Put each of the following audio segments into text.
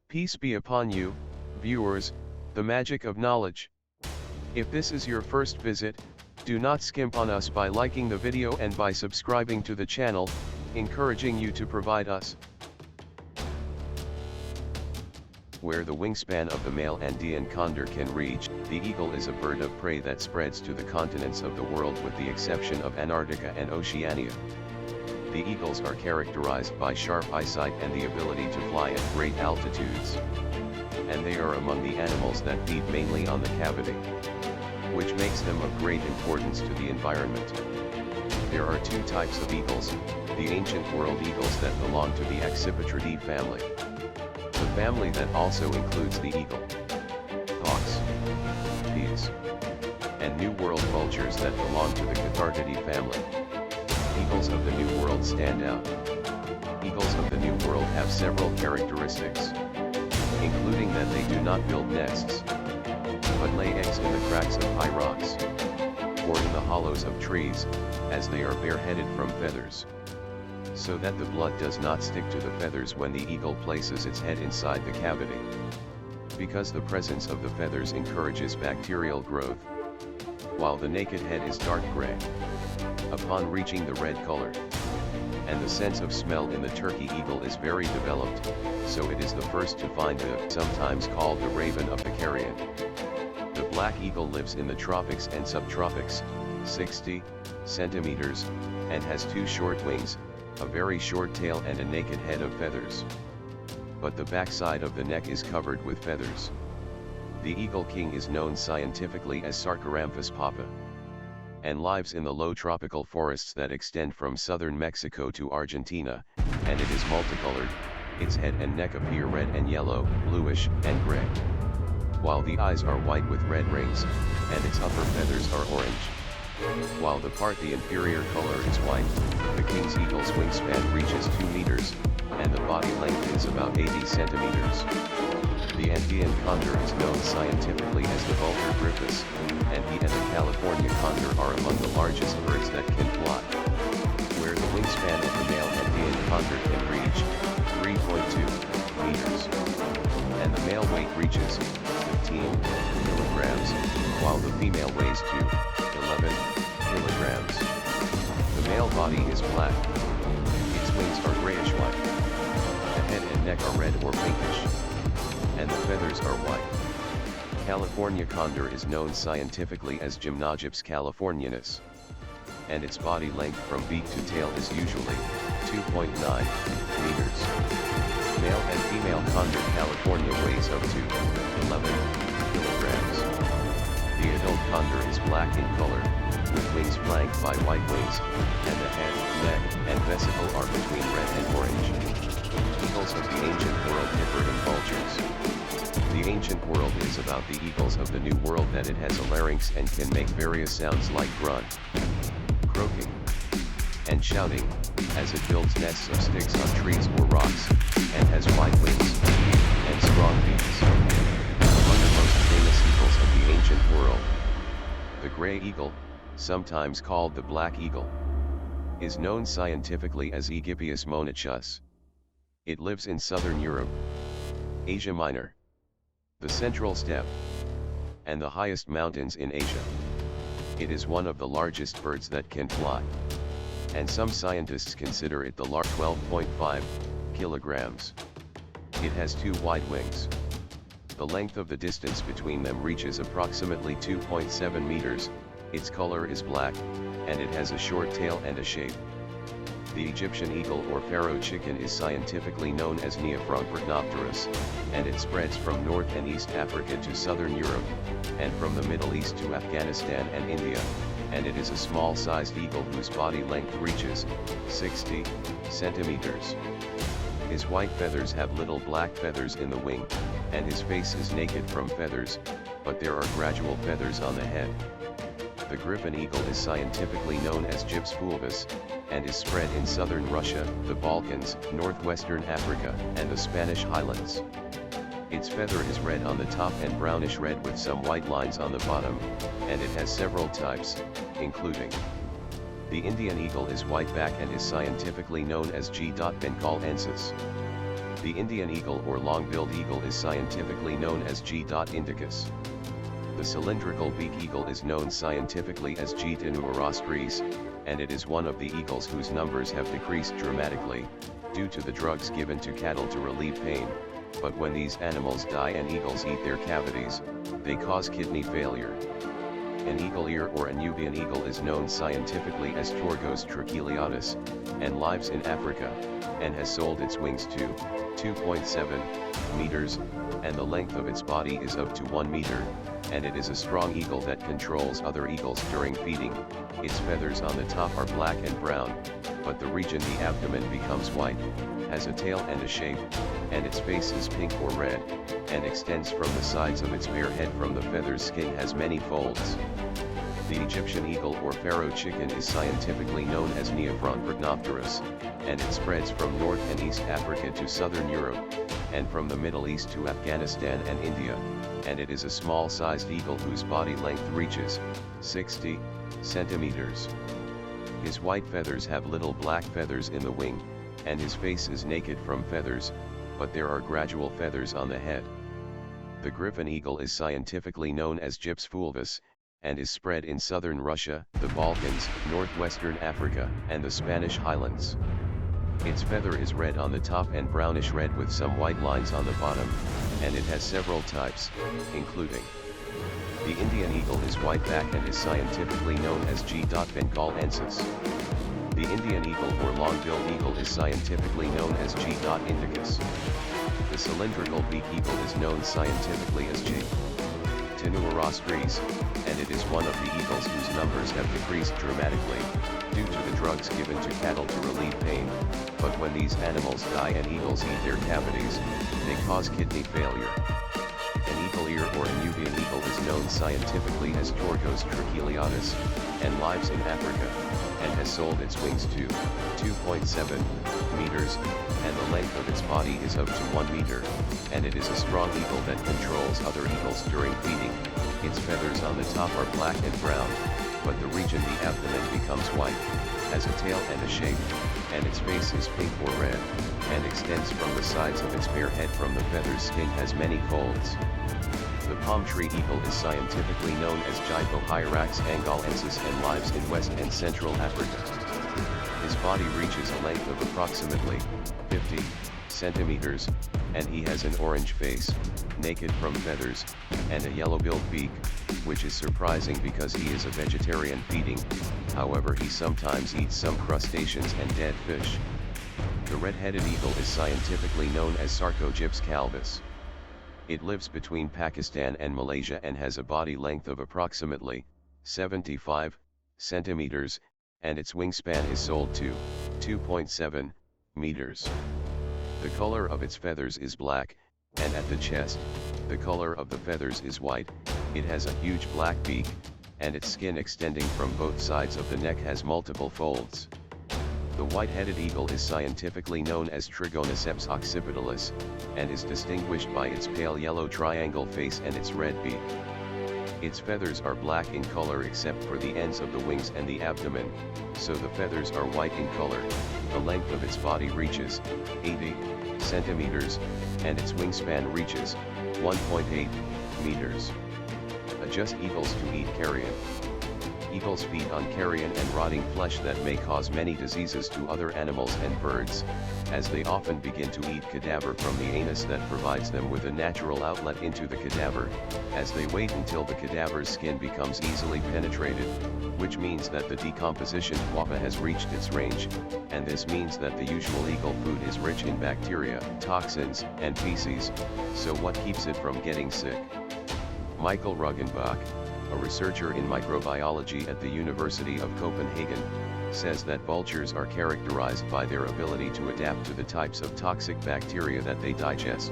Peace be upon you, viewers, the magic of knowledge. If this is your first visit, do not skimp on us by liking the video and by subscribing to the channel, encouraging you to provide us. Where the wingspan of the male Andean condor can reach, the eagle is a bird of prey that spreads to the continents of the world with the exception of Antarctica and Oceania. The eagles are characterized by sharp eyesight and the ability to fly at great altitudes. And they are among the animals that feed mainly on the cavity, which makes them of great importance to the environment. There are two types of eagles, the ancient world eagles that belong to the Accipitridae family. The family that also includes the eagle, hawks, peas, and New World vultures that belong to the Cathartidae family. Eagles of the New World stand out. Eagles of the New World have several characteristics, including that they do not build nests, but lay eggs in the cracks of high rocks, or in the hollows of trees, as they are bareheaded from feathers, so that the blood does not stick to the feathers when the eagle places its head inside the cavity, because the presence of the feathers encourages bacterial growth, while the naked head is dark gray. Upon reaching the red color, and the sense of smell in the turkey eagle is very developed, so it is the first to find the, sometimes called the raven of the carrion. The black eagle lives in the tropics and subtropics, 60 centimeters, and has two short wings, a very short tail and a naked head of feathers. But the backside of the neck is covered with feathers. The eagle king is known scientifically as Sarcoramphus papa, and lives in the low tropical forests that extend from southern Mexico to Argentina, and it is multicolored. Its head and neck appear red and yellow, bluish, and gray, while the eyes are white with red rings, and its upper feathers are orange. While the part the inferior color is white, the king's eagle's wingspan reaches 2 meters, and the body length is about 80 centimeters. The Andean condor is known scientifically as the Vultur gryphus, and he and the California condor are among the largest birds that can fly. Where the wingspan of the male Andean condor can reach 3.2 meters, and the male weight reaches 15 kilograms, while the female weighs 11 kilograms. The male body is black. Its wings are grayish white. The head and neck are red or pinkish, and the feathers are white. California condor is known scientifically as Gymnogyps californianus, and its body length from beak to tail is usually 2.9 meters. Male and female condor California weighs up to 11 kilograms. The adult condor is black in color, with wings flanked by white wings, and the head, neck, and vesicle are between red and orange. Eagles of the ancient world differ in vultures. The ancient world is about the eagles of the New World that it has a larynx and can make various sounds like grunt, croaking, and shouting, as it builds nests of sticks on trees or rocks, and has wide wings, and strong beaks. Among the most famous eagles of the ancient world, the gray eagle, sometimes called the black eagle, is known scientifically as Aegypius monachius. It lives in southern Europe, Asia Minor, the Central Steppe, and the highest mountains in Asia. It is one of the largest birds that can fly, and some scientists consider it the large 12.5 kilograms. It has two wide wings. The length of the distance between them reaches approximately 2.7 meters, its color is black, and it has a short tail and a shape. The Egyptian eagle or pharaoh chicken is scientifically known as Neophron protnopterus, and it spreads from North and East Africa to southern Europe, and from the Middle East to Afghanistan and India, and it is a small-sized eagle whose body length reaches 60 centimeters. His white feathers have little black feathers in the wing, and his face is naked from feathers, but there are gradual feathers on the head. The griffon eagle is scientifically known as Gyps fulvus, and is spread in southern Russia, the Balkans, northwestern Africa, and the Spanish highlands. Its feather is red on the top and brownish red with some white lines on the bottom, and it has several types, including the Indian eagle is white back and is scientifically known as G. bengalensis. The Indian eagle or long-billed eagle is scientifically known as G. indicus. The cylindrical beak eagle is known scientifically as G. tenuirostris, and it is one of the eagles whose numbers have decreased dramatically, due to the drugs given to cattle to relieve pain, but when these animals die and eagles eat their cavities, they cause kidney failure. An eagle ear or a Nubian eagle is known scientifically as Torgos tracheliatus, and lives in Africa, and has sold its wings to 2.7 meters, and the length of its body is up to 1 meter, and it is a strong eagle that controls other eagles during feeding. Its feathers on the top are black and brown, but the region the abdomen becomes white, has a tail and a shape, and its face is pink or red, and extends from the sides of its bare head. From the feathers skin has many folds. The Egyptian eagle or pharaoh chicken is scientifically known as Neophron prognopterus, and it spreads from North and East Africa to Southern Europe, and from the Middle East to Afghanistan and India, and it is a small-sized eagle whose body length reaches 60 centimeters. His white feathers have little black feathers in the wing, and his face is naked from feathers, but there are gradual feathers on the head. The griffon eagle is scientifically known as Gyps fulvus, and is spread in southern Russia, the Balkans, northwestern Africa, and the Spanish highlands. Its feather is red on the top and brownish red with some white lines on the bottom, and it has several types, including: the Indian eagle is white-back and is scientifically known as G. bengalensis. The Indian eagle or long-billed eagle is scientifically known as G. indicus. The cylindrical beak eagle is known scientifically as G. tenuirostris, and it is one of the eagles whose numbers have decreased dramatically, due to the drugs given to cattle to relieve pain, but when these animals die and eagles eat their cavities, they cause kidney failure. An eagle ear or a Nubian eagle is known scientifically as Torgos tracheliatus, and lives in Africa, and has sold its wings to 2.7 meters, and the length of its body is up to 1 meter, and it is a strong eagle that controls other eagles during feeding. Its feathers on the top are black and brown, but the region the abdomen becomes white, has a tail and a shape, and its face is pink or red, and extends from the sides of its bare head. From the feathers skin has many folds. The palm tree eagle is scientifically known as Gypohyrax angolensis and lives in West and Central Africa. His body reaches a length of approximately 50 centimeters, and he has an orange face, naked from feathers, and a yellow-billed beak, which is surprising because he is a vegetarian feeding. However, he sometimes eats some crustaceans and dead fish. The red-headed eagle is scientifically known as Sarcogyps calvus. It lives between Pakistan and Malaysia and has a body length of approximately 75 centimeters, and its wingspan is sold to 2.7 meters. The color of its feathers is black, and at the chest, the color of the feathers is white. It has a huge black beak, and its skin extending from both sides of the neck has multiple folds. The white-headed eagle is scientifically known as Trigonoceps occipitalis, and is distinguished by its pale yellow triangle face and its red beak. Its feathers are black in color except for the ends of the wings and the abdomen, so the feathers are white in color. The length of its body reaches 80 centimeters, and its wingspan reaches 1.8 meters. Adjust eagles to eat carrion. Eagles feed on carrion and rotting flesh that may cause many diseases to other animals and birds, as they often begin to eat cadaver from the anus that provides them with a natural outlet into the cadaver, as they wait until the cadaver's skin becomes easily penetrated, which means that the decomposition quota has reached its range, and this means that the usual eagle food is rich in bacteria, toxins, and feces, so what keeps it from getting sick? Michael Ruggenbach, a researcher in microbiology at the University of Copenhagen, says that vultures are characterized by their ability to adapt to the types of toxic bacteria that they digest.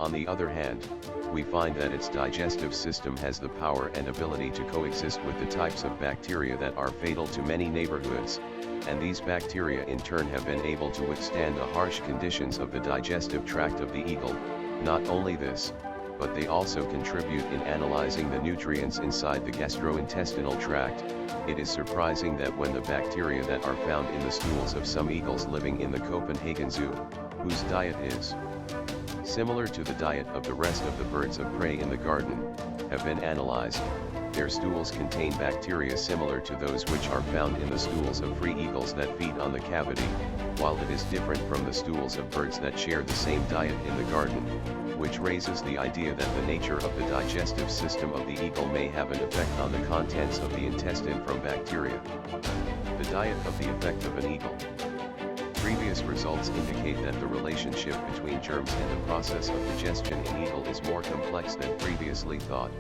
On the other hand, we find that its digestive system has the power and ability to coexist with the types of bacteria that are fatal to many neighborhoods, and these bacteria in turn have been able to withstand the harsh conditions of the digestive tract of the eagle. Not only this, but they also contribute in analyzing the nutrients inside the gastrointestinal tract. It is surprising that when the bacteria that are found in the stools of some eagles living in the Copenhagen Zoo, whose diet is similar to the diet of the rest of the birds of prey in the garden, have been analyzed. Their stools contain bacteria similar to those which are found in the stools of free eagles that feed on the cavity, while it is different from the stools of birds that share the same diet in the garden, which raises the idea that the nature of the digestive system of the eagle may have an effect on the contents of the intestine from bacteria. The diet of the effect of an eagle. Previous results indicate that the relationship between germs and the process of digestion in eagle is more complex than previously thought.